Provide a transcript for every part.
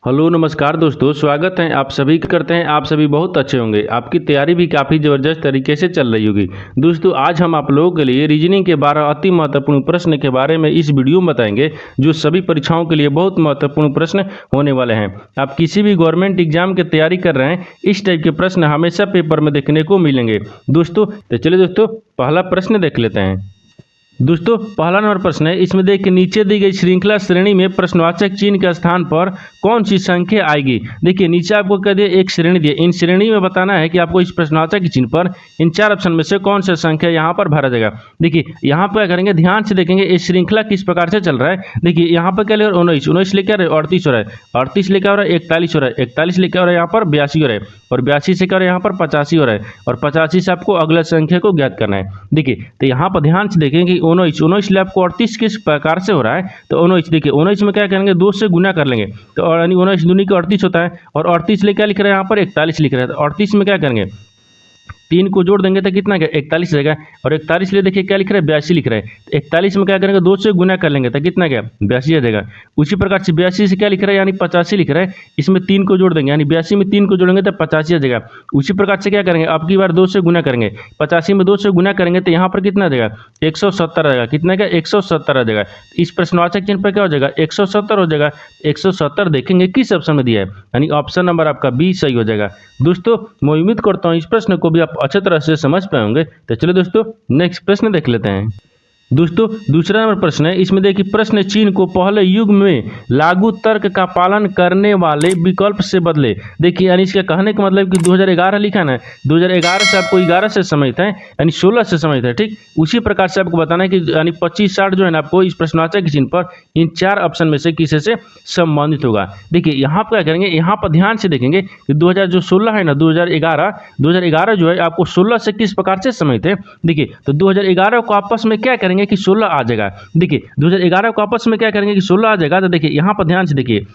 Hello नमस्कार दोस्तों, स्वागत है आप सभी करते हैं। आप सभी बहुत अच्छे होंगे। आपकी तैयारी भी काफ़ी ज़बरदस्त तरीके से चल रही होगी। दोस्तों आज हम आप लोगों के लिए रीजनिंग के 12 अति महत्वपूर्ण प्रश्न के बारे में इस वीडियो में बताएंगे, जो सभी परीक्षाओं के लिए बहुत महत्वपूर्ण प्रश्न होने वाले हैं। आप किसी भी गवर्नमेंट एग्जाम की तैयारी कर रहे हैं, इस टाइप के प्रश्न हमेशा पेपर में देखने को मिलेंगे दोस्तों। तो चलिए दोस्तों पहला प्रश्न देख लेते हैं। दोस्तों पहला नंबर प्रश्न है, इसमें देखिए नीचे दी गई श्रृंखला श्रेणी में प्रश्नवाचक चिन्ह के स्थान पर कौन सी संख्या आएगी। देखिए नीचे आपको कह दिया एक श्रेणी दी, इन श्रेणी में बताना है कि आपको इस प्रश्नवाचक चिन्ह पर इन चार ऑप्शन में से कौन सा संख्या यहाँ पर भरा जाएगा। देखिए यहाँ पर क्या करेंगे, ध्यान से देखेंगे ये श्रृंखला किस प्रकार से चल रहा है। देखिए यहाँ पर क्या लिखा 19 लेकर 38 हो रहा है, 38 लेकर हो रहा है 41 हो रहा है, 41 लेकर हो रहा है यहाँ पर 82 हो रहा है, और 82 से क्या हो रहा है यहाँ पर 85 हो रहा है, और 85 से आपको अगला संख्या को ज्ञात करना है। देखिए तो यहाँ पर ध्यान से देखेंगे 19 आपको 38 किस प्रकार से हो रहा है। तो 19 देखिए 19 में क्या करेंगे, 2 से गुना कर लेंगे, तो यानी 19 दूनी का 38 होता है, और 38 ले क्या लिख रहे हैं यहाँ पर 41 लिख रहे हैं। तो 38 में क्या करेंगे, 3 को जोड़ देंगे तो कितना क्या 41 रहेगा, और 41 लिए देखिए क्या लिख रहा है 82 लिख रहा है। तो 41 में क्या करेंगे 2 से गुना कर लेंगे तो कितना क्या 82 आ जाएगा। उसी प्रकार से 82 से क्या लिख रहा है यानी 85 लिख रहा है, इसमें 3 को जोड़ देंगे यानी 82 में 3 को जोड़ेंगे तो 85 आ जाएगा। उसी प्रकार से क्या करेंगे, अब की बार 2 से गुना करेंगे, 85 में 2 से गुना करेंगे तो यहाँ पर कितना आ जाएगा 170 आ जाएगा। कितना क्या 170 आ जाएगा। इस प्रश्नवाचक चिन्ह पर क्या हो जाएगा 170 हो जाएगा। 170 देखेंगे किस ऑप्शन में दिया है, यानी ऑप्शन नंबर आपका बी सही हो जाएगा। दोस्तों मैं उम्मीद करता हूँ इस प्रश्न को भी आप अच्छे तरह से समझ पाए होंगे। तो चलिए दोस्तों नेक्स्ट प्रश्न देख लेते हैं। दोस्तों दूसरा नंबर प्रश्न है, इसमें देखिए प्रश्न चिन्ह को पहले युग में लागू तर्क का पालन करने वाले विकल्प से बदले। देखिए यानी इसका कहने का मतलब कि 2011 लिखा ना, 2011 से आपको 11 से समझते हैं यानी 16 से समझते हैं, ठीक उसी प्रकार से आपको बताना है कि यानी 25-60 जो है ना आपको इस प्रश्नवाचक चिन्ह पर इन चार ऑप्शन में से किसी से संबंधित होगा। देखिए यहाँ पर क्या करेंगे, यहाँ पर ध्यान से देखेंगे कि 2016 है ना 2011 जो है आपको 16 से किस प्रकार से समझते हैं। देखिए तो 2011 को आपस में क्या करेंगे कि 16 आ जाएगा। देखिए 2011 को आपस में क्या करेंगे कि 16 आ जाएगा। तो देखिए यहाँ पर ध्यान से देखिए,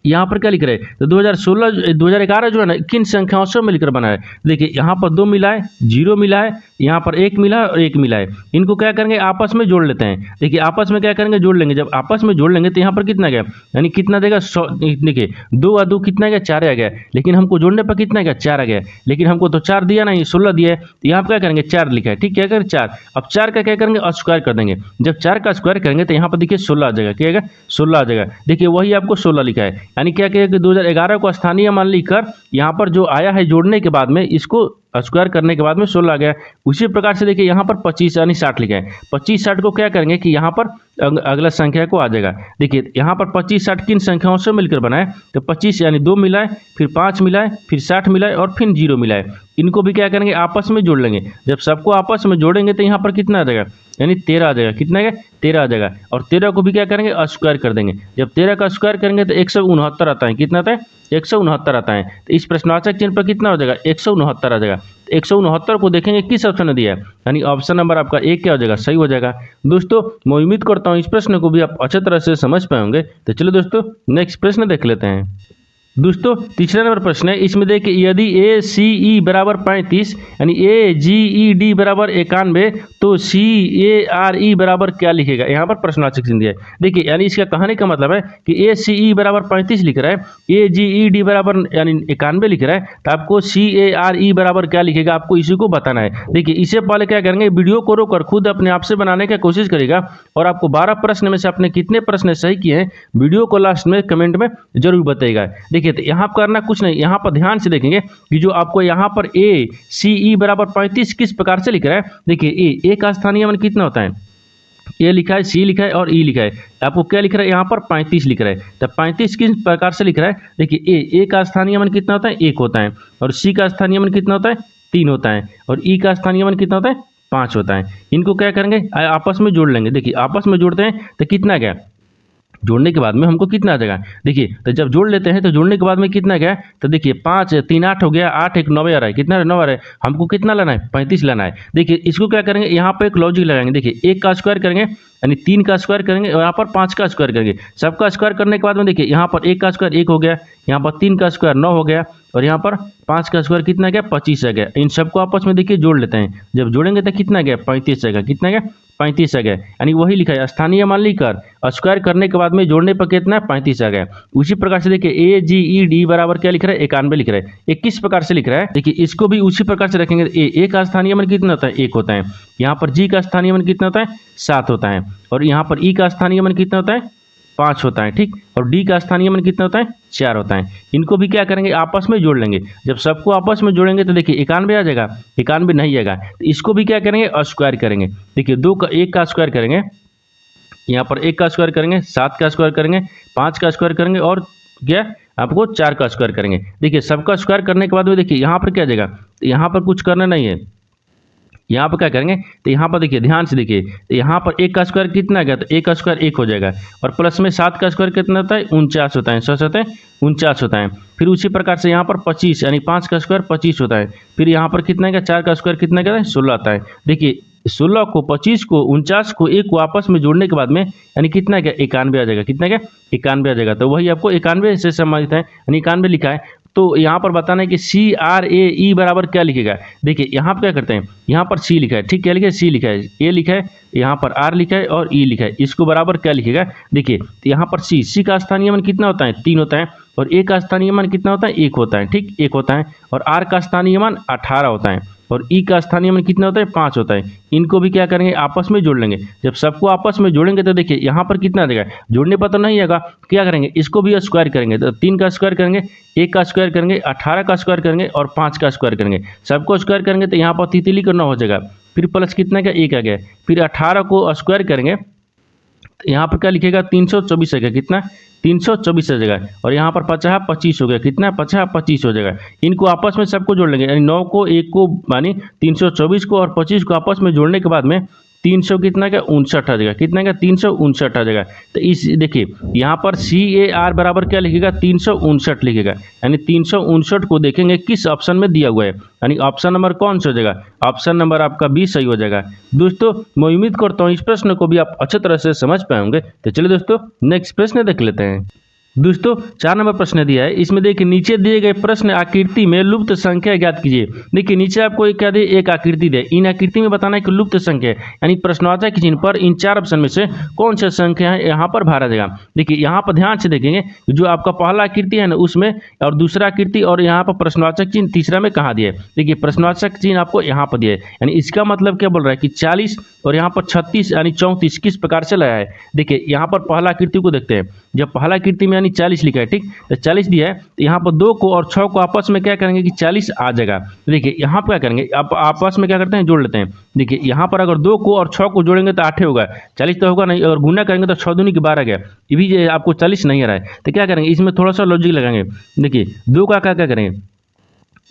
यहाँ पर क्या लिख रहे हैं, तो 2011 जो है ना किन संख्याओं से मिलकर बना है। देखिए यहाँ पर 2 मिला है, 0 मिला है, यहाँ पर 1 मिला है और 1 मिला है। इनको क्या करेंगे आपस में जोड़ लेते हैं। देखिए आपस में क्या करेंगे जोड़ लेंगे, जब आपस में जोड़ लेंगे तो यहाँ पर कितना गया यानी कितना देगा 100। देखिए 2 और 2 कितना गया 4 आ गया, लेकिन हमको जोड़ने पर कितना गया 4 आ गया, लेकिन हमको तो 4 दिया नहीं 16 दिया है। तो यहाँ पर क्या करेंगे 4 लिखा है, ठीक क्या करें 4। अब 4 का क्या करेंगे स्क्वायर कर देंगे, जब 4 का स्क्वायर करेंगे तो यहाँ पर देखिए 16 आ जाएगा। क्या आएगा 16 आ जाएगा। देखिए वही आपको 16 लिखा है, यानी क्या कहेगा कि 2011 को स्थानीय मान लिखकर यहाँ पर जो आया है जोड़ने के बाद में इसको स्क्वायर करने के बाद में 16 आ गया। उसी प्रकार से देखिए यहाँ पर 25 यानी 60 लिखा है, 25-60 को क्या करेंगे कि यहाँ पर अगला संख्या को आ जाएगा। देखिए यहाँ पर 25-60 किन संख्याओं से मिलकर बना है, तो 25 यानी 2 मिला है, फिर 5 मिला है, फिर 60 मिला है और फिर 0 मिला है। इनको भी क्या करेंगे आपस में जोड़ लेंगे, जब सबको आपस में जोड़ेंगे तो यहाँ पर कितना आ जाएगा यानी 13 आ जाएगा। कितना है 13 आ जाएगा, और 13 को भी क्या करेंगे स्क्वायर कर देंगे। जब 13 का स्क्वायर करेंगे तो 169 आता है। कितना आता है 169 आता है। तो इस प्रश्नवाचक चिन्ह पर कितना हो जाएगा 169 आ जाएगा। 169 को देखेंगे किस ऑप्शन में दिया है, यानी ऑप्शन नंबर आपका एक क्या हो जाएगा सही हो जाएगा। दोस्तों मैं उम्मीद करता हूँ इस प्रश्न को भी आप अच्छे तरह से समझ पाए होंगे। तो चलो दोस्तों नेक्स्ट प्रश्न देख लेते हैं। दोस्तों तीसरा नंबर प्रश्न है, इसमें देखिए यदि ACE बराबर 35 यानी AGED बराबर 91 तो CARE बराबर क्या लिखेगा। यहाँ पर प्रश्नवाचक चिन्ह दिया है। देखिए यानी इसका कहने का मतलब है कि ACE बराबर 35 लिख रहा है, AGED बराबर यानी 91 लिख रहा है, तो आपको CARE बराबर क्या लिखेगा आपको इसी को बताना है। देखिए इससे पहले क्या करेंगे, वीडियो को रोककर खुद अपने आप से बनाने की कोशिश करेगा, और आपको 12 प्रश्न में से आपने कितने प्रश्न सही किए हैं वीडियो को लास्ट में कमेंट में जरूर बताएगा। देखिए तो यहाँ पर करना कुछ नहीं, यहाँ पर ध्यान से देखेंगे कि जो आपको यहाँ पर ACE बराबर 35 किस प्रकार से लिख रहा है। देखिए ए का स्थानीय मान कितना होता है, ए लिखा है, सी लिखा है और ई लिखा है। आपको क्या लिख रहा है यहाँ पर 35 लिख रहा है। तो 35 किस प्रकार से लिख रहा है, देखिए ए का स्थानीय मान कितना होता है 1 होता है, और सी का स्थानीय मान कितना होता है 3 होता है, और ई का स्थानीय मान कितना होता है 5 होता है। इनको क्या करेंगे आपस में जोड़ लेंगे। देखिए आपस में जोड़ते हैं तो कितना गया, जोड़ने के बाद में हमको कितना आ जाएगा। देखिए तो जब जोड़ लेते हैं तो जोड़ने के बाद में कितना गया, तो देखिए 5 3 8 हो गया, 8 1 9 आ रहा है। कितना 9 आ रहा है, हमको कितना लाना है 35 लाना है। देखिए इसको क्या करेंगे, यहाँ पर एक लॉजिक लगाएंगे। देखिए 1 का स्क्वायर करेंगे यानी 3 का स्क्वायर करेंगे, और यहाँ पर 5 का स्क्वायर करेंगे। सबका स्क्वायर करने के बाद में देखिए यहाँ पर 1 का स्क्वायर 1 हो गया, यहाँ पर 3 का स्क्वायर 9 हो गया, और यहाँ पर 5 का स्क्वायर कितना गया 25 आ गया। इन सबको आपस में देखिए जोड़ लेते हैं, जब जोड़ेंगे तो कितना गया 35 आएगा। कितना गया 35 आ गया, यानी वही लिखा है स्थानीय मान लिखकर स्क्वायर करने के बाद में जोड़ने पर कितना है 35 आ गया। उसी प्रकार से देखिए AGED बराबर क्या लिख रहा है 91 लिख रहा है। ये किस प्रकार से लिख रहा है, देखिए इसको भी उसी प्रकार से रखेंगे। ए का स्थानीय मान कितना होता है 1 होता है, यहाँ पर जी का स्थानीय मान कितना होता है 7 होता है, और यहाँ पर ई का स्थानीय मान कितना होता है 5 होता है, ठीक, और डी का स्थानीय मान कितना होता है 4 होता है। इनको भी क्या करेंगे आपस में जोड़ लेंगे। जब सबको आपस में जोड़ेंगे तो देखिए 91 आ जाएगा, 91 नहीं आएगा तो इसको भी क्या करेंगे स्क्वायर करेंगे। देखिए 1 का स्क्वायर करेंगे, यहाँ पर 1 का स्क्वायर करेंगे, 7 का स्क्वायर करेंगे, 5 का स्क्वायर करेंगे और क्या आपको 4 का स्क्वायर करेंगे। देखिए सबका स्क्वायर करने के बाद में देखिए यहाँ पर क्या आ जाएगा, तो यहाँ पर कुछ करना नहीं है, यहाँ पर क्या करेंगे तो यहाँ पर देखिए ध्यान से देखिए, तो यहाँ पर 1 का स्क्वायर कितना आ गया, तो 1 का स्क्वायर 1 हो जाएगा, और प्लस में 7 का स्क्वायर कितना होता है 49 होता है, 100 होता है 49 होता है। फिर उसी प्रकार से यहाँ पर 25 यानी 5 का स्क्वायर 25 होता है। फिर यहाँ पर कितना का 4 का स्क्वायर कितना का 16 आता है। देखिए 16 को 25 को 49 को 1 को आपस में जोड़ने के बाद में यानी कितना क्या 91 आ जाएगा, कितना क्या 91 आ जाएगा। तो वही आपको 91 से संबंधित है, यानी 91 लिखा है। तो यहाँ पर बताना है कि CRAE बराबर क्या लिखेगा। देखिए यहाँ पर क्या करते हैं, यहाँ पर C लिखा है, ठीक, क्या लिखा है C लिखा है, A लिखा है, यहाँ पर R लिखा है और E लिखा है, इसको बराबर क्या लिखेगा। देखिए यहाँ पर C का स्थानीय मान कितना होता है 3 होता है, और A का स्थानीय मान कितना होता है 1 होता है, ठीक 1 होता है, और R का स्थानीय मान 18 होता है, और E का स्थानीय मान कितना होता है 5 होता है। इनको भी क्या करेंगे आपस में जोड़ लेंगे। जब सबको आपस में जोड़ेंगे तो देखिए यहाँ पर कितना आ जाएगा, जोड़ने पर तो नहीं आएगा, क्या करेंगे इसको भी स्क्वायर करेंगे। तो 3 का स्क्वायर करेंगे, 1 का स्क्वायर करेंगे, 18 का स्क्वायर करेंगे और 5 का स्क्वायर करेंगे। सबको स्क्वायर करेंगे तो यहाँ पर तितली करना हो जाएगा, फिर प्लस कितना का 1 आ गया, फिर 18 को स्क्वायर करेंगे, यहाँ पर क्या लिखेगा 324 आ गया, कितना 324 आ जाएगा, और यहाँ पर 50 25 हो गया, कितना 50 25 हो जाएगा। इनको आपस में सबको जोड़ लेंगे, यानी 9 को 1 को यानी 324 को और 25 को आपस में जोड़ने के बाद में 300 कितना का 59 आ जाएगा, कितना का 359 आ जाएगा। तो इस देखिए यहाँ पर CAR बराबर क्या लिखेगा 359 लिखेगा, यानी 359 को देखेंगे किस ऑप्शन में दिया हुआ है, यानी ऑप्शन नंबर कौन सा हो जाएगा, ऑप्शन नंबर आपका 20 सही हो जाएगा। दोस्तों मैं उम्मीद करता हूँ इस प्रश्न को भी आप अच्छी तरह से समझ पाएंगे। तो चलिए दोस्तों नेक्स्ट प्रश्न देख लेते हैं। दोस्तों 4 नंबर प्रश्न दिया है, इसमें देखिए नीचे दिए गए प्रश्न आकृति में लुप्त संख्या ज्ञात कीजिए। देखिए नीचे आपको एक क्या दे, एक आकृति दे, इन आकृति में बताना है कि लुप्त संख्या यानी प्रश्नवाचक चिन्ह पर इन 4 ऑप्शन में से कौन सा संख्या है यहाँ पर भरा जाएगा। देखिए यहाँ पर ध्यान से देखेंगे जो आपका पहला आकृति है ना उसमें, और दूसरा आकृति, और यहाँ पर प्रश्नवाचक चिन्ह तीसरा में कहाँ दिया है। देखिए प्रश्नवाचक चिन्ह आपको यहाँ पर दिया है, यानी इसका मतलब क्या बोल रहा है कि 40 और यहाँ पर 36 यानी 34 किस प्रकार से लाया है। देखिए यहाँ पर पहला आकृति को देखते हैं, जब पहला आकृति में 40 लिखा है, ठीक, तो 40 दिया है, तो यहाँ पर 2 को और 6 को आपस में क्या करेंगे कि 40 आ जाएगा। देखिए यहाँ पर क्या करेंगे, आप आपस में क्या करते हैं जोड़ लेते हैं। देखिए यहाँ पर अगर 2 को और 6 को जोड़ेंगे तो 8 होगा, 40 तो होगा नहीं, अगर गुना करेंगे तो 6 दूनी की 12 गया, ये भी आपको 40 नहीं आ रहा है। तो क्या करेंगे इसमें थोड़ा सा लॉजिक लगाएंगे। देखिए 2 का क्या करेंगे,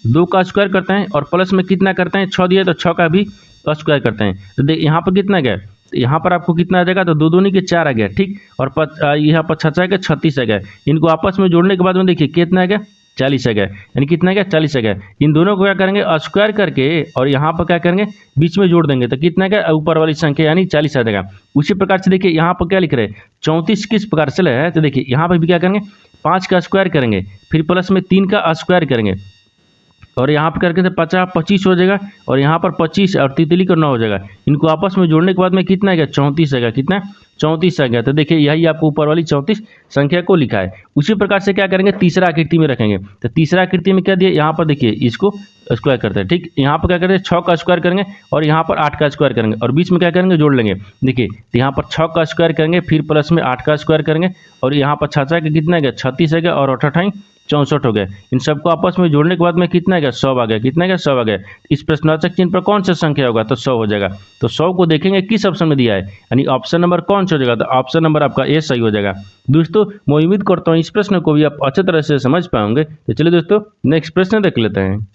2 का स्क्वायर करते हैं और प्लस में कितना करते हैं 6 दिया तो 6 का भी स्क्वायर करते हैं। तो देखिए यहाँ पर कितना गया, यहाँ पर आपको कितना आ जाएगा, तो 2 दूनी के 4 आ गया, ठीक, और यहाँ पर 6 के 36 आ गया। इनको आपस में जोड़ने के बाद में देखिए कितना आ गया 40 आ गया, यानी कितना आ गया 40 आ गया। इन दोनों को क्या करेंगे स्क्वायर करके और यहाँ पर क्या करेंगे बीच में जोड़ देंगे, तो कितना क्या ऊपर वाली संख्या यानी 40 आ जाएगा। उसी प्रकार से देखिए यहाँ पर क्या लिख रहे हैं 34 किस प्रकार से है, तो देखिए यहाँ पर भी क्या करेंगे 5 का स्क्वायर करेंगे, फिर प्लस में 3 का स्क्वायर करेंगे, और यहाँ पर करके 50 25 हो जाएगा, और यहाँ पर 25 और तितली का 9 हो जाएगा। इनको आपस में जोड़ने के बाद में कितना आ गया 34 आ गया, कितना 34 आ गया। तो देखिए यही आपको ऊपर वाली 34 संख्या को लिखा है। उसी प्रकार से क्या करेंगे तीसरा आकृति में रखेंगे, तो तीसरा आकृति में क्या दिया, यहाँ पर देखिए इसको स्क्वायर करते हैं, ठीक, यहाँ पर क्या करेंगे 6 का स्क्वायर करेंगे और यहाँ पर 8 का स्क्वायर करेंगे, और बीच में क्या करेंगे जोड़ लेंगे। देखिए तो यहाँ पर 6 का स्क्वायर करेंगे, फिर प्लस में 8 का स्क्वायर करेंगे, और यहाँ पर 6 का कितना आ गया 36 आ गया, और 8 64 हो गया। इन सबको आपस में जोड़ने के बाद में कितना आ गया 100 आ गया, कितना गया 100 आ गया। इस प्रश्नवाचक चिन्ह पर कौन सा संख्या होगा, तो 100 हो जाएगा। तो 100 को देखेंगे किस ऑप्शन में दिया है, यानी ऑप्शन नंबर कौन सा हो जाएगा, तो ऑप्शन नंबर आपका ए सही हो जाएगा। दोस्तों मैं उम्मीद करता हूँ इस प्रश्न को भी आप अच्छे तरह से समझ पाएंगे। तो चलिए दोस्तों नेक्स्ट प्रश्न देख लेते हैं।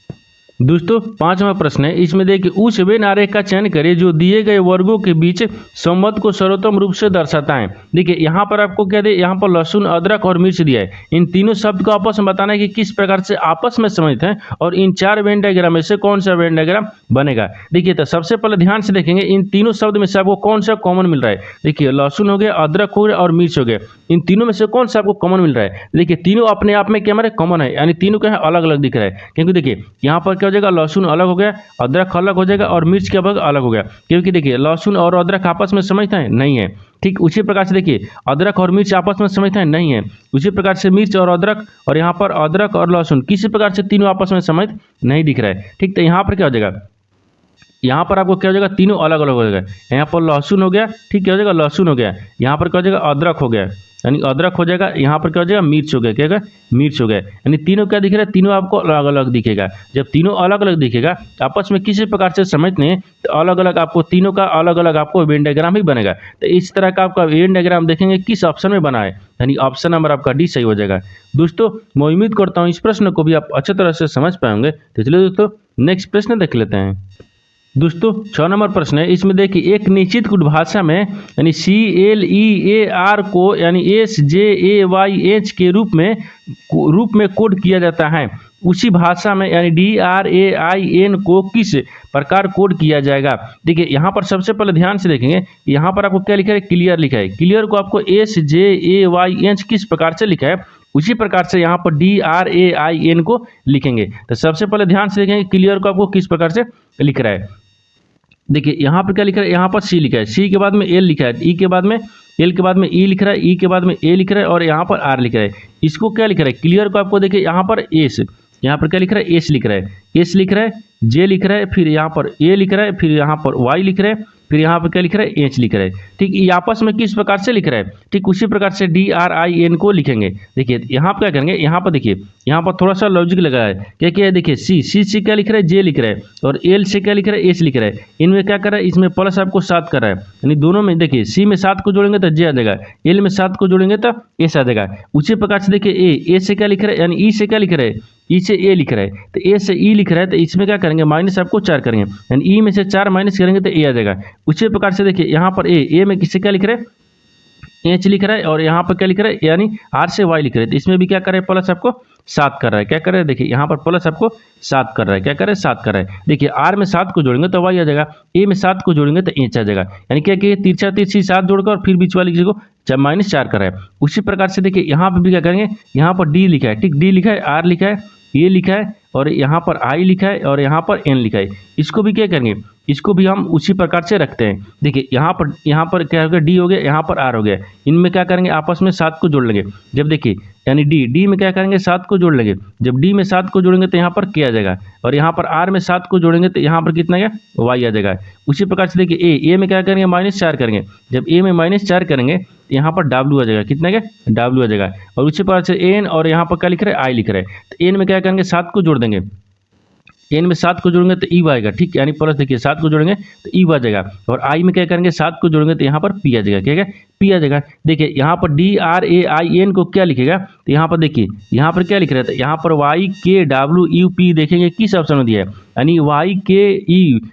दोस्तों 5वां प्रश्न है, इसमें देखिए उस वेन आरेख का चयन करें जो दिए गए वर्गों के बीच संबंध को सर्वोत्तम रूप से दर्शाता है। देखिए यहाँ पर आपको क्या दे, यहाँ पर लहसुन अदरक और मिर्च दिया है। इन तीनों शब्द को आपस में बताना है कि किस प्रकार से आपस में संबंधित है, और इन 4 वेन डायग्राम में से कौन सा वेन डायग्राम बनेगा। देखिए तो सबसे पहले ध्यान से देखेंगे इन तीनों शब्द में से आपको कौन सा कॉमन मिल रहा है। देखिए लहसुन हो गया, अदरक हो गया और मिर्च हो गया, इन तीनों में से कौन सा आपको कॉमन मिल रहा है। देखिए तीनों अपने आप में क्या हमारे कॉमन है, यानी तीनों क्या है अलग अलग दिख रहा है, क्योंकि देखिए यहाँ पर क्या क्या हो जाएगा, लहसुन अलग हो गया, अदरक अलग हो जाएगा और मिर्च के भाग अलग हो गया, क्योंकि देखिए लहसुन और अदरक आपस में समझता है नहीं है। ठीक उसी प्रकार से देखिए अदरक और मिर्च आपस में समझता है नहीं है, उसी प्रकार से मिर्च और अदरक और यहाँ पर अदरक और लहसुन किसी प्रकार से तीनों आपस में समझ नहीं दिख रहा है। ठीक, तो यहाँ पर क्या हो जाएगा, यहाँ पर आपको क्या हो जाएगा, तीनों अलग अलग हो जाएगा। यहाँ पर लहसुन हो गया, ठीक क्या हो जाएगा, लहसुन हो गया, यहाँ पर क्या हो जाएगा, अदरक हो गया, यानी अदरक हो जाएगा, यहाँ पर क्या हो जाएगा, मिर्च हो गया, क्या होगा, मिर्च हो गया, यानी तीनों क्या दिख रहा है, तीनों आपको अलग अलग दिखेगा। जब तीनों अलग अलग दिखेगा आपस में किसी प्रकार से समझ नहीं, तो अलग अलग आपको तीनों का अलग अलग आपको वेन डायग्राम ही बनेगा। तो इस तरह का आपका वेन डायग्राम देखेंगे किस ऑप्शन में बना है, यानी ऑप्शन नंबर आपका डी सही हो जाएगा। दोस्तों मैं उम्मीद करता हूँ इस प्रश्न को भी आप अच्छी तरह से समझ पाएंगे। तो चलिए दोस्तों नेक्स्ट प्रश्न देख लेते हैं। दोस्तों 6 नंबर प्रश्न है, इसमें देखिए एक निश्चित कुट भाषा में यानी CLEAR को यानी SJAYH के रूप में कोड किया जाता है, उसी भाषा में यानी DRAIN को किस प्रकार कोड किया जाएगा। देखिए यहाँ पर सबसे पहले ध्यान से देखेंगे, यहाँ पर आपको क्या लिखा है, क्लियर लिखा है। क्लियर को आपको SJAYH किस प्रकार से लिखा है, उसी प्रकार से यहाँ पर DRAIN को लिखेंगे। तो सबसे पहले ध्यान से देखेंगे क्लियर को आपको किस प्रकार से लिख रहा है। देखिए यहाँ पर क्या लिख रहा है, यहाँ पर सी लिखा है, सी के बाद में एल लिखा है, ई के बाद में एल के बाद में ई लिख रहा है, ई के बाद में ए लिख रहा है और यहाँ पर आर लिख रहा है। इसको क्या लिख रहा है, क्लियर को आपको देखिए यहाँ पर एस, यहाँ पर क्या लिख रहा है, एस लिख रहा है, एस लिख रहा है, जे लिख रहा है, फिर यहाँ पर ए लिख रहा है, फिर यहाँ पर वाई लिख रहा है, फिर यहाँ पर क्या लिख रहा है, एच लिख रहा है। ठीक, ये आपस में किस प्रकार से लिख रहा है, ठीक उसी प्रकार से DRAIN को लिखेंगे। देखिए यहाँ पर क्या करेंगे, यहाँ पर देखिए यहाँ पर थोड़ा सा लॉजिक लगा है, क्या क्या है, देखिए सी से क्या लिख रहा है, जे लिख रहा है और एल से क्या लिख रहा है, एच लिख रहा है। इनमें क्या कर रहा है, इसमें प्लस आपको 7 कर रहा है, यानी दोनों में देखिए सी में 7 को जोड़ेंगे तो जे आ जाएगा, एल में 7 को जोड़ेंगे तो एस आ जाएगा। उसी प्रकार से देखिए ए से क्या लिख रहा है, यानी ई से क्या लिख रहा है, ई से ए लिख रहा है, तो ए से ई लिख रहा है, तो इसमें क्या करेंगे, माइनस आपको 4 करेंगे, यानी ई में से 4 माइनस करेंगे तो ए आ जाएगा। उसी प्रकार से देखिए यहाँ पर ए में किससे क्या लिख रहा है, एच लिख रहा है और यहाँ पर क्या लिख रहा है, यानी आर से वाई लिख रहा है, तो इसमें भी क्या कर रहा है, प्लस आपको 7 कर रहा है, क्या कर रहा है, देखिए यहाँ पर प्लस आपको 7 कर रहा है, क्या कर रहा है, 7 कर रहा है। देखिए आर में 7 को जोड़ेंगे तो वाई आ जाएगा, ए में 7 को जोड़ेंगे तो एच आ जाएगा, यानी क्या कि तिरछा तिरछी 7 जोड़कर और फिर बीच वाली चीज को -4 कर रहा है। उसी प्रकार से देखिए यहाँ पर भी क्या करेंगे, यहाँ पर डी लिखा है, ठीक डी लिखा है, आर लिखा है, ये लिखा है और यहाँ पर आई लिखा है और यहाँ पर एन लिखा है। इसको भी क्या करेंगे, इसको भी हम उसी प्रकार से रखते हैं। देखिए यहाँ पर क्या हो गया, डी हो गया, यहाँ पर आर हो गया, इनमें क्या करेंगे, आपस में 7 को जोड़ लेंगे। जब देखिए यानी डी में क्या करेंगे, 7 को जोड़ लेंगे, जब डी में 7 को जोड़ेंगे तो यहाँ पर क्या आ जाएगा और यहाँ पर आर में 7 को जोड़ेंगे तो यहाँ पर कितना गया, वाई आ जाएगा। उसी प्रकार से देखिए ए में क्या करेंगे, -4 करेंगे, जब ए में -4 करेंगे तो यहाँ पर डब्ल्यू आ जाएगा, कितना क्या, डब्ल्यू आ जाएगा। और उसी प्रकार से एन और यहाँ पर क्या लिख रहा है, आई लिख रहा है, तो एन में क्या करेंगे, 7 को जोड़ देंगे, एन में 7 को जोड़ेंगे तो ई आएगा, ठीक यानी प्लस देखिए 7 को जोड़ेंगे तो ई आ जाएगा और आई में क्या करेंगे, 7 को जोड़ेंगे तो यहाँ पर पी आ जाएगा, क्या है, पी आ जाएगा। देखिए यहाँ पर DRAIN को क्या लिखेगा, तो यहाँ पर देखिए यहाँ पर क्या लिख रहा है, यहाँ पर YKWUP देखेंगे किस ऑप्शन में दिया है, यानी YKWUP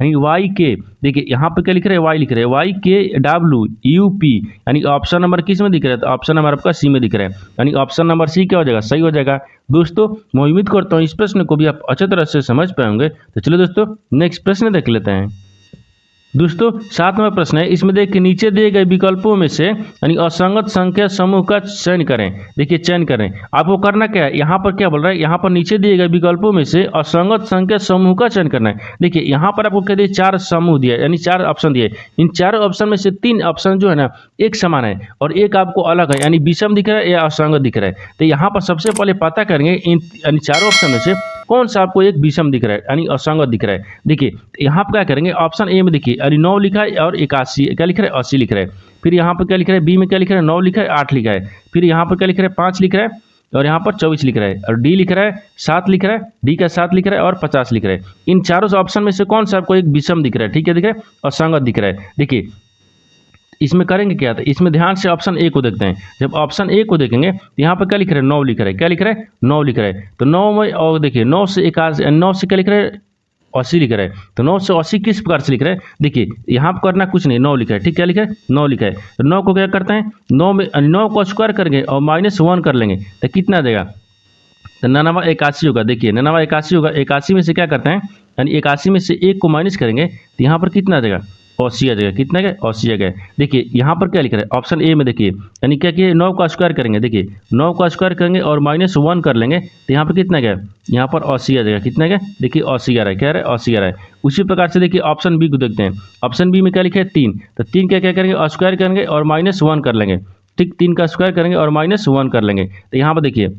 यानी YK, देखिए यहाँ पर क्या लिख रहा है, Y लिख रहा है, YKWUP यानी ऑप्शन नंबर किस में दिख रहा है, तो ऑप्शन नंबर आपका सी में दिख रहा है, यानी ऑप्शन नंबर सी क्या हो जाएगा, सही हो जाएगा। दोस्तों मैं उम्मीद करता हूँ इस प्रश्न को भी आप अच्छी तरह से समझ पाएंगे। तो चलो दोस्तों नेक्स्ट प्रश्न देख लेते हैं। दोस्तों 7 नंबर प्रश्न है, इसमें देखिए नीचे दिए गए विकल्पों में से यानी असंगत संख्या समूह का चयन करें। देखिए चयन करें, आपको करना क्या है, यहाँ पर क्या बोल रहा है, यहाँ पर नीचे दिए गए विकल्पों में से असंगत संख्या समूह का चयन करना है। देखिए यहाँ पर आपको कह दिए 4 समूह दिया यानी 4 ऑप्शन दिए, इन 4 ऑप्शन में से 3 ऑप्शन जो है ना एक समान है और एक आपको अलग है, यानी विषम दिख रहा है या असंगत दिख रहा है। तो यहाँ पर सबसे पहले पता करेंगे इन यानी 4 ऑप्शन में से कौन सा आपको एक विषम दिख रहा है यानी असंगत दिख रहा है। देखिए यहाँ पर क्या करेंगे, ऑप्शन ए में देखिए यानी 9 लिखा है और 81 क्या लिख रहा है, 80 लिख रहा है। फिर यहाँ पर क्या लिख रहा है, बी में क्या लिख रहा है, 9 लिखा है, 8 लिखा है। फिर यहाँ पर क्या लिख रहा है, 5 लिख रहा है और यहाँ पर 24 लिख रहा है और डी लिख रहा है 7 लिख रहा है, डी का 7 लिख रहा है और 50 लिख रहा है। इन चारों ऑप्शन में से कौन सा आपको एक विषम दिख रहा है, ठीक है, दिख रहा है, असंगत दिख रहा है। देखिए इसमें करेंगे क्या, था इसमें ध्यान से ऑप्शन ए को देखते हैं। जब ऑप्शन ए को देखेंगे तो यहाँ पर क्या लिख रहा है, 9 लिख रहा है, क्या लिख रहा है, 9 लिख रहा है। तो 9 में और देखिए 9 से क्या लिख रहा है, 80 लिख रहा है। तो 9 से 80 किस प्रकार से लिख रहा है, देखिए यहाँ पर करना कुछ नहीं, 9 लिखा है, ठीक क्या लिखा है, 9 लिखा है। तो 9 को क्या करते हैं, 9 को स्क्वायर करेंगे और -1 कर लेंगे तो कितना आ जाएगा, तो 99 81 होगा। देखिए 99 81 होगा, 81 में से क्या करते हैं यानी 81 में से 1 को माइनस करेंगे तो यहाँ पर कितना आ जाएगा, 80 आ जाएगा। कितना क्या 80 आ गया। देखिए यहाँ पर क्या लिख रहा है ऑप्शन ए में, देखिए यानी क्या कि 9 का स्क्वायर करेंगे, देखिए 9 का स्क्वायर करेंगे और -1 कर लेंगे तो यहाँ पर कितना गया, यहाँ पर 80 आ जाएगा। कितना गया, देखिए 80 आ रहा है, क्या आ रहा है 80 आ रहा है। उसी प्रकार से देखिए ऑप्शन बी को देखते हैं। ऑप्शन बी में क्या लिखा है 3, तो 3 क्या क्या करेंगे स्क्वायर करेंगे और -1 कर लेंगे। ठीक, 3 का स्क्वायर करेंगे और -1 कर लेंगे तो यहाँ पर देखिए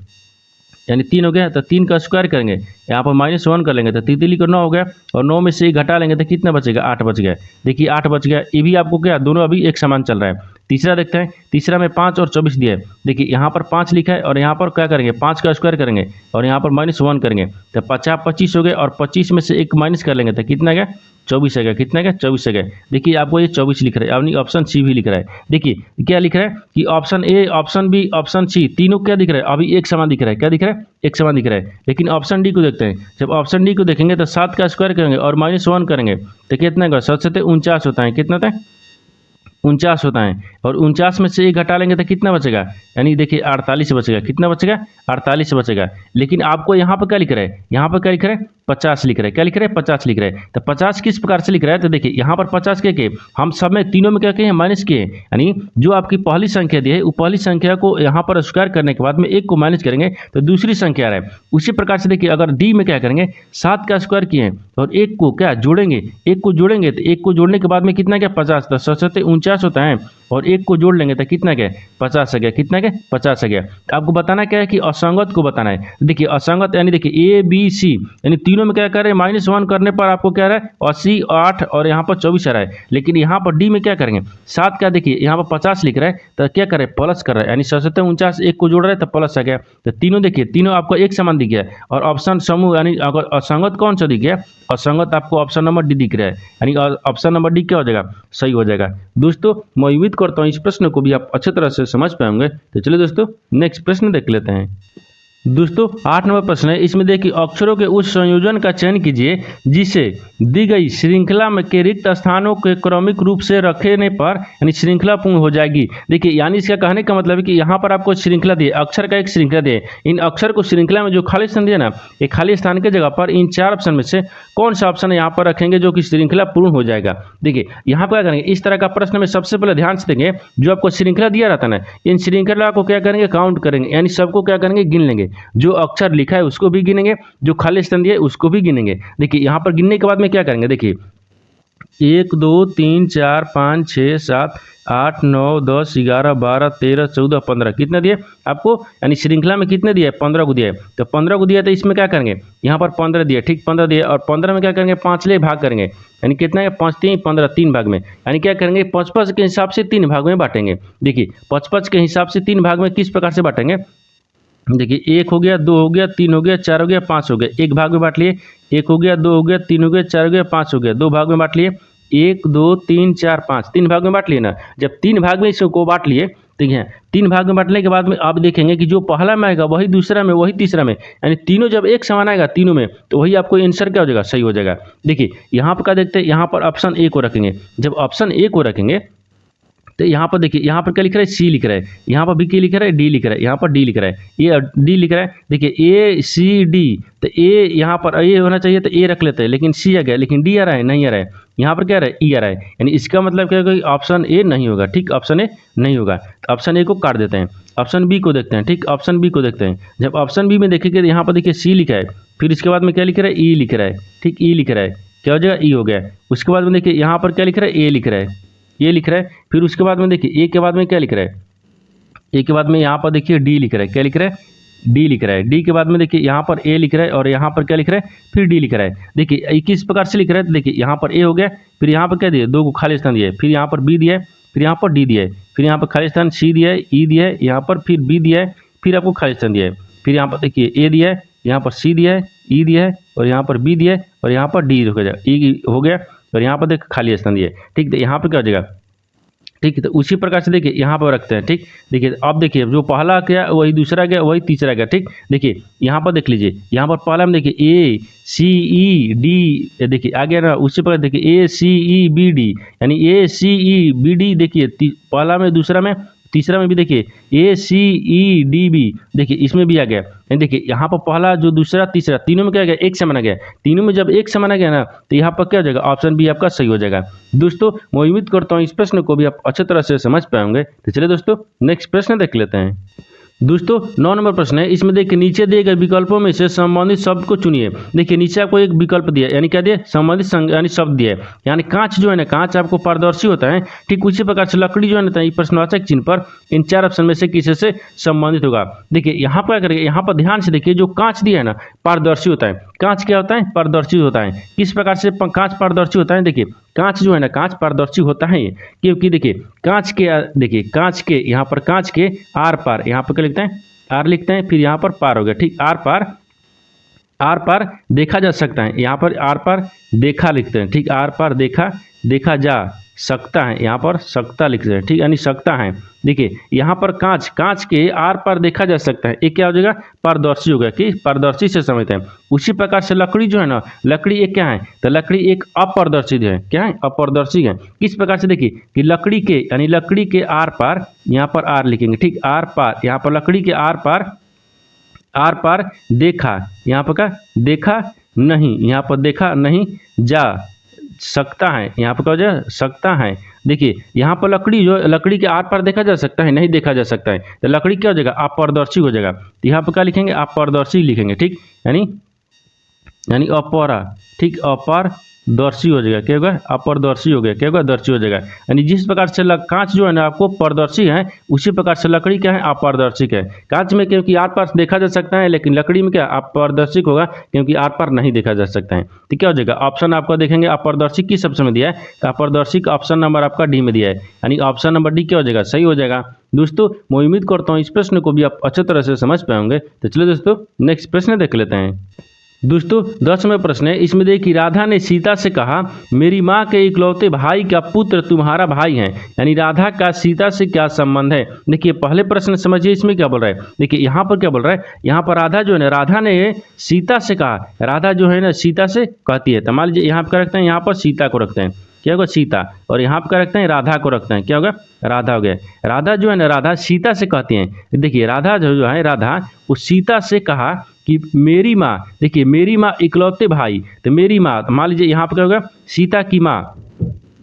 यानी 3 हो गया, तो 3 का स्क्वायर करेंगे, यहाँ पर -1 कर लेंगे तो 3 को 9 हो गया और 9 में से 1 घटा लेंगे तो कितना बचेगा 8 बच गया। देखिए 8 बच गया। ये भी आपको क्या दोनों अभी एक समान चल रहा है। तीसरा देखते हैं, तीसरा में 5 और 24 दिया है। देखिए यहाँ पर 5 लिखा है और यहाँ पर क्या करेंगे 5 का स्क्वायर करेंगे और यहाँ पर -1 करेंगे तो 50 25 हो गए और 25 में से 1 माइनस कर लेंगे तो कितना गया 24 आ गया। कितना गया 24 आ गया। देखिए आपको ये 24 लिख रहा है, यानी ऑप्शन सी भी लिख रहा है। देखिए क्या लिख रहा है कि option A, option B, option C तीनों क्या दिख रहा है अभी एक समान दिख रहा है। क्या दिख रहा है एक समान दिख रहा है। लेकिन ऑप्शन डी को देखते हैं। जब ऑप्शन डी को देखेंगे तो 7 का स्क्वायर करेंगे और -1 करेंगे तो कितना होगा 7 से 49 होता है। कितना होता है 49 होता है और 49 में से 1 घटा लेंगे तो कितना बचेगा, यानी देखिए 48 बचेगा। कितना बचेगा 48 बचेगा। लेकिन आपको यहाँ पर क्या लिख रहा है, यहाँ पर क्या लिख रहा है 50 लिख रहा है। क्या लिख रहा है 50 लिख रहा है। तो 50 किस प्रकार से लिख रहा है, तो देखिए यहाँ पर 50 के हम सब में तीनों में क्या किए हैं माइनस किए, यानी जो आपकी पहली संख्या दी है वो पहली संख्या को यहाँ पर स्क्वायर करने के बाद में 1 को माइनस करेंगे तो दूसरी संख्या आ रहा है। उसी प्रकार से देखिए अगर डी में क्या करेंगे 7 का स्क्वायर किए और 1 को क्या जोड़ेंगे, 1 को जोड़ेंगे तो 1 को जोड़ने के बाद में कितना क्या 50, तो 7 से 49 होता है और 1 को जोड़ लेंगे तो कितना क्या 50 आ गया। कितना क्या 50 आ गया। तो आपको बताना क्या है कि असंगत को बताना है। देखिए असंगत यानी देखिए ए बी सी यानी तीनों में क्या कर रहे हैं -1 करने पर आपको क्या रहा है 80 8 और यहाँ पर 24 आ रहा है। लेकिन यहाँ पर डी में क्या करेंगे 7 का देखिए यहाँ पर 50 लिख रहा है तो क्या कर रहे हैं प्लस कर रहा है, यानी 7 से 49 1 को जोड़ रहे हैं तो प्लस आ गया। तो तीनों देखिए तीनों आपको एक समान दिख गया और ऑप्शन समूह यानी अगर असंगत कौन सा दिख गया, असंगत आपको ऑप्शन नंबर डी दिख रहा है, यानी ऑप्शन नंबर डी क्या हो जाएगा सही हो जाएगा। दोस्तों मैं उम्मीद करता हूँ इस प्रश्न को भी आप अच्छी तरह से समझ पाएंगे। तो चलिए दोस्तों नेक्स्ट प्रश्न देख लेते हैं। दोस्तों 8 नंबर प्रश्न है। इसमें देखिए अक्षरों के उस संयोजन का चयन कीजिए जिसे दी गई श्रृंखला में के रिक्त स्थानों के क्रमिक रूप से रखने पर यानी श्रृंखला पूर्ण हो जाएगी। देखिए यानी इसका कहने का मतलब है कि यहाँ पर आपको श्रृंखला दी है, अक्षर का एक श्रृंखला दी है। इन अक्षर को श्रृंखला में जो खाली स्थान दिया ना, ये खाली स्थान की जगह पर इन 4 ऑप्शन में से कौन सा ऑप्शन यहाँ पर रखेंगे जो कि श्रृंखला पूर्ण हो जाएगा। देखिए यहाँ पर क्या करेंगे, इस तरह का प्रश्न में सबसे पहले ध्यान से देंगे जो आपको श्रृंखला दिया रहता है ना, इन श्रृंखला को क्या करेंगे काउंट करेंगे, यानी सबको क्या करेंगे गिन लेंगे। जो अक्षर लिखा है उसको भी गिनेंगे, जो खाली स्थान दिया है उसको भी गिनेंगे। देखिए यहाँ पर गिनने के बाद में क्या करेंगे, देखिए 1 2 3 4 5 6 7 8 9 10 11 12 13 14 15 कितने दिए आपको, यानी श्रृंखला में कितने दिए 15 को दिए। तो 15 को दिया तो इसमें क्या करेंगे यहाँ पर 15 दिए, ठीक 15 दिए और 15 में क्या करेंगे 5 ले भाग करेंगे, यानी कितना है 5 3 15 3 भाग में, यानी क्या करेंगे 55 के हिसाब से 3 भाग में बांटेंगे। देखिए 55 के हिसाब से 3 भाग में किस प्रकार से बांटेंगे, देखिए 1 हो गया 2 हो गया 3 हो गया 4 हो गया 5 हो गया, एक भाग में बांट लिए। 1 हो गया 2 हो गया 3 हो गया 4 हो गया 5 हो गया, 2 भाग में बांट लिए। 1 2 3 4 5 3 भाग में बांट लिए ना। जब 3 भाग में इसको बांट लिए, ठीक है 3 भाग में बांटने के बाद में आप देखेंगे कि जो पहला में आएगा वही दूसरा में वही तीसरा में, यानी तीनों जब एक समान आएगा तीनों में तो वही आपको आंसर क्या हो जाएगा सही हो जाएगा। देखिए यहाँ पर क्या देखते हैं, यहाँ पर ऑप्शन ए को रखेंगे। जब ऑप्शन ए को रखेंगे तो यहाँ पर देखिए यहाँ पर क्या लिख रहा है सी लिख रहा है, यहाँ पर भी क्या लिख रहा है डी लिख रहा है, यहाँ पर डी लिख रहा है, ये डी लिख रहा है। देखिए ए सी डी, तो ए यहाँ पर ए होना चाहिए तो ए रख लेते हैं, लेकिन सी आ गया, लेकिन डी आ रहा है नहीं आ रहा है, यहाँ पर क्या आ रहा है ई आ रहा है, यानी इसका मतलब क्या होगा ऑप्शन ए नहीं होगा। ठीक ऑप्शन ए नहीं होगा, तो ऑप्शन ए को काट देते हैं। ऑप्शन बी को देखते हैं। ठीक ऑप्शन बी को देखते हैं। जब ऑप्शन बी में देखेंगे तो यहाँ पर देखिए सी लिखा है, फिर इसके बाद में क्या लिख रहा है ई लिख रहा है, ठीक ई लिख रहा है, क्या हो जाएगा ई हो गया। उसके बाद में देखिए यहाँ पर क्या लिख रहा है ए लिख रहा है, ये लिख रहा है। फिर उसके बाद में देखिए ए के बाद में क्या लिख रहा है, ए के बाद में यहाँ पर देखिए डी लिख रहा है, क्या लिख रहा है डी लिख रहा है। डी के बाद में देखिए यहाँ पर ए लिख रहा है और यहाँ पर क्या लिख रहा है फिर डी लिख रहा है। देखिए किस प्रकार से लिख रहा है, तो देखिए यहाँ पर ए हो गया, फिर यहाँ पर क्या दिया 2 को खाली स्थान दिया है, फिर यहाँ पर बी दिया है, फिर यहाँ पर डी दिया है, फिर यहाँ पर खाली स्थान सी दिया है, ई दिया है, यहाँ पर फिर बी दिया है, फिर आपको खाली स्थान दिया है, फिर यहाँ पर देखिए ए दिया है, यहाँ पर सी दिया है, ई दिया है और यहाँ पर बी दिया है और यहाँ पर डी हो गया, ई हो गया और यहाँ पर देखिए खाली स्थान दिया है। ठीक, तो यहाँ पर क्या हो जाएगा, ठीक है। तो उसी प्रकार से देखिए यहाँ पर रखते हैं। ठीक, देखिए अब देखिए जो पहला गया वही दूसरा गया वही तीसरा गया। ठीक, देखिए यहाँ पर देख लीजिए, यहाँ पर पहला में देखिए ए सी ई डी, देखिए आ गया ना। उसी प्रकार देखिए ए सी ई बी डी, यानी ए सी ई बी डी, देखिए पहला में दूसरा में तीसरा में भी देखिए ACEDB, देखिए इसमें भी आ गया। देखिए यहाँ पर पहला जो दूसरा तीसरा तीनों में क्या गया, एक से माना गया। तीनों में जब एक से माना गया ना तो यहाँ पर क्या हो जाएगा, ऑप्शन बी आपका सही हो जाएगा। दोस्तों मैं उम्मीद करता हूँ इस प्रश्न को भी आप अच्छी तरह से समझ पाएंगे। तो चलिए दोस्तों नेक्स्ट प्रश्न देख लेते हैं। दोस्तों 9 नंबर प्रश्न है, इसमें देखिए नीचे दिए गए विकल्पों में से संबंधित शब्द को चुनिए। देखिए नीचे आपको एक विकल्प दिया यानी क्या दिया, संबंधित यानी शब्द दिया है। यानी कांच जो है ना, कांच आपको पारदर्शी होता है, ठीक उसी प्रकार से लकड़ी जो है ना प्रश्नवाचक चिन्ह पर इन 4 ऑप्शन में से किसी से संबंधित होगा। देखिए यहाँ पर क्या करेंगे, यहाँ पर ध्यान से देखिए जो कांच दिया है ना पारदर्शी होता है। कांच क्या होता है, पारदर्शी होता है। किस प्रकार से कांच पारदर्शी होता है, देखिए कांच जो है ना कांच पारदर्शी होता है क्योंकि देखिए कांच के यहाँ पर कांच के आर पार, यहाँ पर क्या लिखते हैं, आर लिखते हैं, फिर यहाँ पर पार हो गया, ठीक आर पार देखा जा सकता है, यहाँ पर आर पार देखा लिखते हैं, ठीक आर पार देखा जा सकता है, यहाँ पर सकता लिखते हैं, ठीक यानी सकता है। देखिए यहाँ पर कांच के आर पार देखा जा सकता है, एक क्या हो जाएगा, पारदर्शी हो गया, कि पारदर्शी से समझते हैं। उसी प्रकार से लकड़ी जो है ना, लकड़ी एक क्या है, तो लकड़ी एक अपारदर्शी है, क्या है, अपारदर्शी है। किस प्रकार से देखिए कि लकड़ी के यानी लकड़ी के आर पार, यहाँ पर आर लिखेंगे, ठीक आर पार, यहाँ पर लकड़ी के आर पार देखा, यहाँ पर क्या देखा नहीं, यहाँ पर देखा नहीं जा सकता है, यहाँ पर क्या हो जाए सकता है। देखिए यहाँ पर लकड़ी के आर पार देखा जा सकता है, नहीं देखा जा सकता है, तो लकड़ी क्या हो जाएगा, अपारदर्शी हो जाएगा। तो यहाँ पर क्या लिखेंगे, अपारदर्शी लिखेंगे, ठीक यानी अपरा, ठीक अपारदर्शी हो जाएगा, क्या होगा, अपारदर्शी हो गया, क्या होगा, दर्शी हो जाएगा। यानी जिस प्रकार से कांच जो है ना आपको पारदर्शी है, उसी प्रकार से लकड़ी क्या है, अपारदर्शिक है। कांच में क्योंकि आर पार देखा जा सकता है, लेकिन लकड़ी में क्या अपारदर्शिक होगा क्योंकि आर पार नहीं देखा जा सकता है। तो क्या हो जाएगा, ऑप्शन आपको देखेंगे अपारदर्शिक किस ऑप्शन में दिया है, तो अपारदर्शिक ऑप्शन नंबर आपका डी में दिया है, यानी ऑप्शन नंबर डी क्या हो जाएगा, सही हो जाएगा। दोस्तों मैं उम्मीद करता हूँ इस प्रश्न को भी आप अच्छे तरह से समझ पाएंगे। तो चलिए दोस्तों नेक्स्ट प्रश्न देख लेते हैं। दोस्तों 10वां प्रश्न है, इसमें देखिए राधा ने सीता से कहा मेरी माँ के इकलौते भाई का पुत्र तुम्हारा भाई है। यानी राधा का सीता से क्या संबंध है। देखिए पहले प्रश्न समझिए इसमें क्या बोल रहा है। देखिए यहाँ पर क्या बोल रहा है, यहाँ पर राधा जो है ना, राधा ने सीता से कहा, राधा जो है ना सीता से कहती है। तो मान लीजिए यहाँ पर रखते हैं, यहाँ पर सीता को रखते हैं, क्या होगा सीता, और यहाँ पर क्या रखते हैं, राधा को रखते हैं, क्या होगा, राधा हो गया। राधा जो है ना, राधा सीता से कहती हैं। देखिए राधा जो है, राधा उस सीता से कहा कि मेरी माँ, देखिए मेरी माँ इकलौते भाई, तो मेरी माँ, मान लीजिए यहाँ पर क्या होगा, सीता की माँ,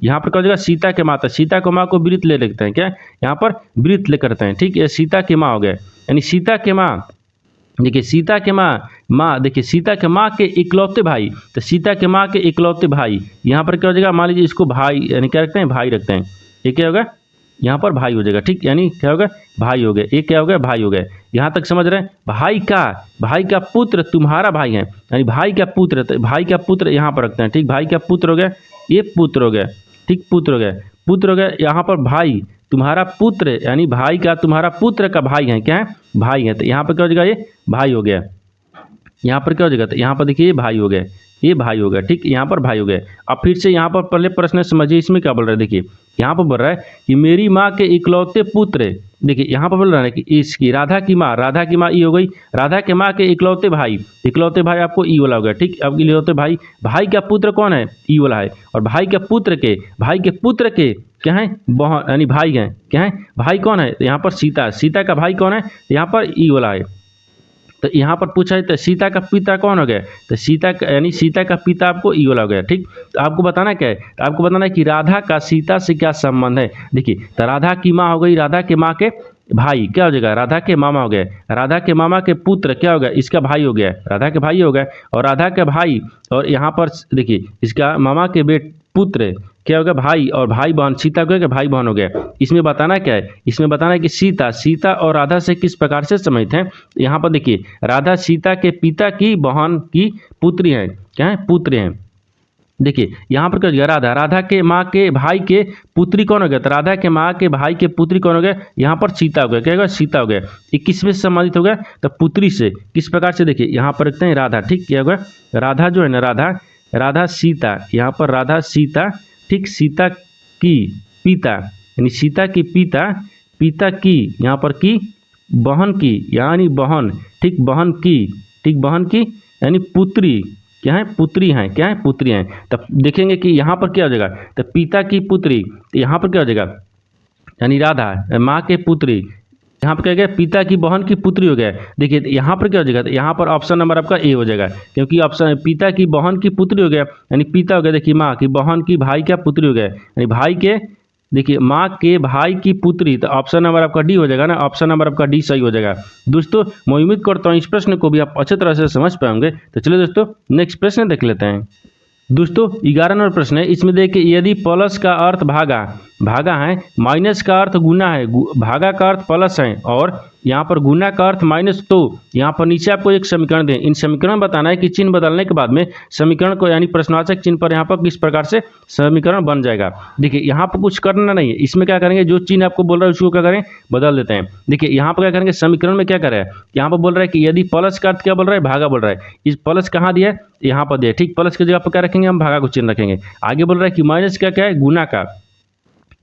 यहाँ पर क्या हो जाएगा, सीता के माँ, तो सीता को माँ को वृत्त ले लेते हैं, क्या यहाँ पर वृत्त ले करते हैं, ठीक है, सीता की माँ हो गया। यानी सीता के माँ, देखिए सीता के माँ देखिए सीता के माँ के इकलौते भाई, तो सीता के माँ के इकलौते भाई, यहाँ पर क्या हो जाएगा, मान लीजिए इसको भाई यानी क्या रखते हैं, भाई रखते हैं, ये क्या होगा, यहाँ पर भाई हो जाएगा, ठीक यानी क्या होगा, भाई हो गया, ये क्या हो गया, भाई हो गया। यहाँ तक समझ रहे हैं। भाई का पुत्र तुम्हारा भाई है, यानी भाई का पुत्र, तो भाई का पुत्र यहाँ पर रखते हैं, ठीक भाई का पुत्र हो गया, ये पुत्र हो गया, ठीक पुत्र हो गया। यहाँ पर भाई तुम्हारा पुत्र, यानी भाई का तुम्हारा पुत्र का भाई है, क्या है, भाई है, तो यहाँ पर क्या हो जाएगा, ये भाई हो गया। यहाँ पर क्या हो जाएगा, तो यहाँ पर देखिए ये भाई हो गया, ये भाई हो गया, ठीक यहाँ पर भाई हो गया। अब फिर से यहाँ पर पहले प्रश्न समझिए इसमें क्या बोल रहा है। देखिए यहाँ पर बोल रहा है कि मेरी माँ के इकलौते पुत्र, देखिए यहाँ पर बोल रहा है कि इसकी राधा की माँ ई हो गई, राधा के माँ के इकलौते भाई आपको ई वाला हो गया, ठीक। अब इकलौते भाई का पुत्र कौन है, ई वाला है, और भाई के पुत्र के क्या है, बहन यानी भाई हैं, क्या है, भाई कौन है, तो यहाँ पर सीता का भाई कौन है, यहाँ पर ई वाला है। तो यहाँ पर पूछा है तो सीता का पिता कौन हो गया, तो यानी सीता का पिता आपको ई वाला हो गया, ठीक। तो आपको बताना क्या है, तो आपको बताना है कि राधा का सीता से क्या संबंध है। देखिए तो राधा की माँ हो गई, राधा के माँ के भाई क्या हो जाएगा, राधा के मामा हो गया, राधा के मामा के पुत्र क्या हो गया, इसका भाई हो गया, राधा के भाई हो गया, और राधा के भाई, और यहाँ पर देखिए इसका मामा के पुत्र क्या हो गया, भाई, और भाई बहन सीता को भाई बहन हो गया। इसमें बताना क्या है, इसमें बताना है कि सीता और राधा से किस प्रकार से संबंधित हैं। यहाँ पर देखिए राधा सीता के पिता की बहन की पुत्री है, क्या है, पुत्र हैं। देखिए यहाँ पर क्या हो गया, राधा के माँ के भाई के पुत्री कौन हो गया, तो राधा के माँ के भाई के पुत्री कौन हो गया, यहाँ पर सीता हो गया, क्या होगा, सीता हो गया। ये किस में संबंधित हो गया, तो पुत्री से। किस प्रकार से, देखिए यहाँ पर रखते हैं राधा, ठीक, क्या होगा, राधा जो है ना, राधा सीता, यहाँ पर राधा सीता, ठीक, सीता की पिता, यानी सीता की पिता की, यहाँ पर की बहन की, यानी बहन, ठीक, बहन की यानी पुत्री, क्या है, पुत्री हैं, क्या है, पुत्री हैं। तब देखेंगे कि यहाँ पर क्या हो जाएगा, तो पिता की पुत्री, तो यहाँ पर क्या हो जाएगा, यानी राधा माँ के पुत्री, यहाँ पर क्या गया पिता की बहन की पुत्री हो गया। देखिए यहाँ पर क्या हो जाएगा, यहाँ पर ऑप्शन नंबर आपका ए हो जाएगा, क्योंकि ऑप्शन पिता की बहन की पुत्री हो गया, यानी पिता हो गया, देखिए माँ की बहन की भाई क्या पुत्री हो गया, यानी भाई के, देखिए माँ के भाई की पुत्री, तो ऑप्शन नंबर आपका डी हो जाएगा ना, ऑप्शन नंबर आपका डी सही हो जाएगा। दोस्तों मैं उम्मीद करता हूँ इस प्रश्न को भी आप अच्छे तरह से समझ पाएंगे। तो चलिए दोस्तों नेक्स्ट प्रश्न देख लेते हैं। दोस्तों 11 नंबर प्रश्न है, इसमें देखिए यदि प्लस का अर्थ भागा है, माइनस का अर्थ गुना है, भागा का अर्थ प्लस है और यहाँ पर गुना का अर्थ माइनस, तो यहाँ पर नीचे आपको एक समीकरण दें, इन समीकरण में बताना है कि चिन्ह बदलने के बाद में समीकरण को यानी प्रश्नवाचक चिन्ह पर यहाँ पर किस प्रकार से समीकरण बन जाएगा। देखिए यहाँ पर कुछ करना नहीं है, इसमें क्या करेंगे, जो चिन्ह आपको बोल रहा है उसको क्या करें, बदल देते हैं। देखिए यहाँ पर क्या करेंगे, समीकरण में क्या कर रहा है, यहाँ पर बोल रहा है कि यदि प्लस का अर्थ क्या बोल रहा है, भागा बोल रहा है, इस प्लस कहाँ दिया है, यहाँ पर दिया, ठीक, प्लस की जगह पर क्या रखेंगे, हम भागा को चिन्ह रखेंगे। आगे बोल रहा है कि माइनस का क्या है, गुना का,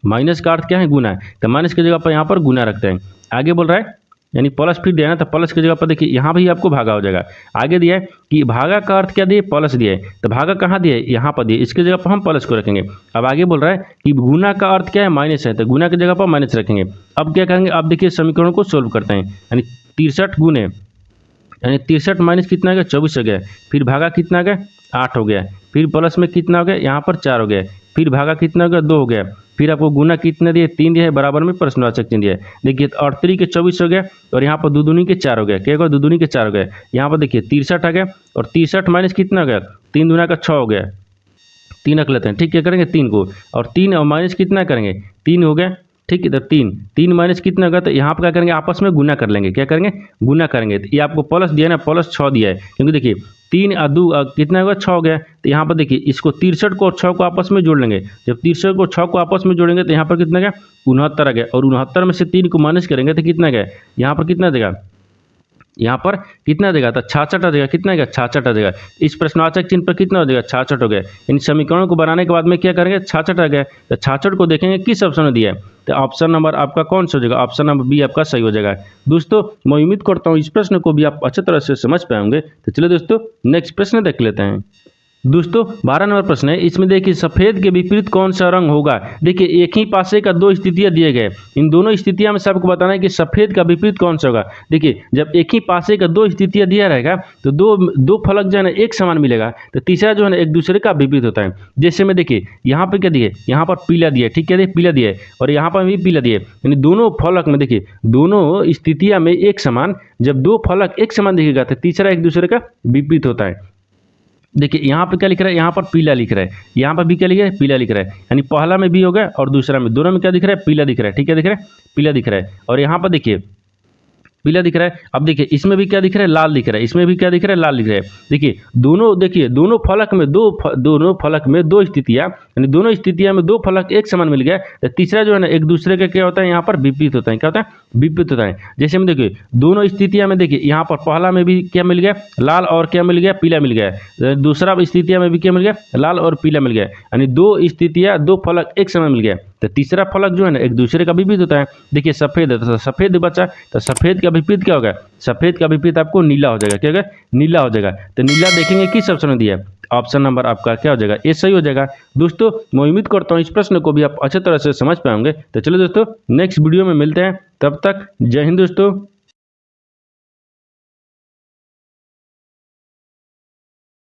माइनस का अर्थ क्या है, गुना है, तो माइनस की जगह पर यहाँ पर गुना रखते हैं। आगे बोल रहा है यानी प्लस फिर दिया है ना, तो प्लस की जगह पर देखिए यहाँ भी आपको भागा हो जाएगा। आगे दिया है कि भागा का अर्थ क्या दिए, प्लस दिया है, तो भागा कहाँ दिया है, यहाँ पर दिए, इसकी जगह पर हम प्लस को रखेंगे। अब आगे बोल रहा है कि गुना का अर्थ क्या है, माइनस है, तो गुना की जगह पर माइनस रखेंगे। अब क्या करेंगे, अब देखिए समीकरणों को सोल्व करते हैं, यानी 63 गुने, यानी 63 माइनस कितना हो गया, 24 हो गया, फिर भागा कितना हो गया, 8 हो गया, फिर प्लस में कितना हो गया, यहाँ पर 4 हो गया, फिर भागा कितना हो गया, 2 हो गया, फिर आपको गुना कितना दिए, 3 दिया है, बराबर में प्रश्नवाचक चिन्ह दिया है। देखिए 38 के 24 हो गया और यहाँ पर दूनी के 4 हो गया, क्या होगा, दूनी के 4 हो गया, यहाँ पर देखिए 63 आ गया और 63 माइनस कितना हो गया, 3 दूना का 6 हो गया, 3 रख लेते हैं, ठीक, क्या करेंगे 3 को, और 3 और माइनस कितना करेंगे, 3 हो गया, ठीक है, तो 3 माइनस कितना होगा, तो यहाँ पर क्या करेंगे, आपस में गुना कर लेंगे, क्या करेंगे, गुना करेंगे। तो ये आपको प्लस दिया ना, प्लस 6 दिया है, क्योंकि देखिए 3 और 2 कितना होगा, 6 हो गया, तो यहाँ पर देखिए इसको 63 को और 6 को आपस में जोड़ लेंगे। जब 63 को 6 को आपस में जोड़ेंगे तो यहाँ पर कितना गया, 69 आ गया, और 69 में से 3 को माइनस करेंगे तो कितना गया, यहाँ पर कितना देगा, यहाँ पर कितना देगा, तो 66 आ जाएगा, कितना गया, 66 आ जाएगा। इस प्रश्नवाचक चिन्ह पर कितना हो जाएगा, 66 हो गया। इन समीकरणों को बनाने के बाद में क्या करेंगे, 66 आ गया, तो 66 को देखेंगे किस ऑप्शन में दिया है, तो ऑप्शन नंबर आपका कौन सा हो जाएगा, ऑप्शन नंबर बी आपका सही हो जाएगा। दोस्तों मैं उम्मीद करता हूँ इस प्रश्न को भी आप अच्छे तरह से समझ पाएंगे। तो चलिए दोस्तों नेक्स्ट प्रश्न देख लेते हैं। दोस्तों 12 नंबर प्रश्न है, इसमें देखिए सफ़ेद के विपरीत कौन सा रंग होगा। देखिए एक ही पासे का 2 स्थितियां दिए गए, इन दोनों स्थितियां में सबको बताना है कि सफ़ेद का विपरीत कौन सा होगा। देखिए जब एक ही पासे का 2 स्थितियां दिया रहेगा तो दो फलक जो है ना एक समान मिलेगा, तो तीसरा जो है ना एक दूसरे का विपरीत होता है। जैसे में देखिए यहाँ पर क्या दिए, यहाँ पर पीला दिया, ठीक है, पीला दिया है, और यहाँ पर भी पीला दिया है, यानी दोनों फलक में देखिए दोनों स्थितियां में एक समान, जब 2 फलक एक समान दिखेगा तो तीसरा एक दूसरे का विपरीत होता है। देखिए यहाँ पे क्या लिख रहा है, यहाँ पर पीला लिख रहा है, यहाँ पर भी क्या लिख रहा है, पीला लिख रहा है, यानी पहला में भी हो गया और दूसरा में, दोनों में क्या दिख रहा है, पीला दिख रहा है, ठीक है, दिख रहा है, पीला दिख रहा है। और यहाँ पर देखिए पीला दिख रहा है। अब देखिए इसमें भी क्या दिख रहा है, लाल दिख रहा है, इसमें भी क्या दिख रहा है, लाल दिख रहा है। देखिए दोनों फलक में दो स्थितियां, यानी दोनों स्थितियां में 2 फलक एक समान मिल गया, तो तीसरा जो है ना एक दूसरे का क्या होता है, यहाँ पर विपरीत होता है। क्या होता है, विपरीत होता है। जैसे में देखिए दोनों स्थितियां में देखिए यहाँ पर पहला में भी क्या मिल गया, लाल और क्या मिल गया, पीला मिल गया। दूसरा स्थितियां में भी क्या मिल गया, लाल और पीला मिल गया, यानी 2 स्थितियां 2 फलक एक समान मिल गया, तो तीसरा फलक जो है ना एक दूसरे का विपरीत होता है। देखिए सफेद है तो सफेद बचा, तो सफेद का विपरीत क्या होगा, सफेद का विपरीत आपको नीला हो जाएगा। क्या होगा, नीला हो जाएगा। तो नीला देखेंगे किस ऑप्शन में दिया है, ऑप्शन नंबर आपका क्या हो जाएगा, ये सही हो जाएगा। दोस्तों मैं उम्मीद करता हूँ इस प्रश्न को भी आप अच्छे तरह से समझ पाएंगे। तो चलो दोस्तों नेक्स्ट वीडियो में मिलते हैं, तब तक जय हिंद दोस्तों।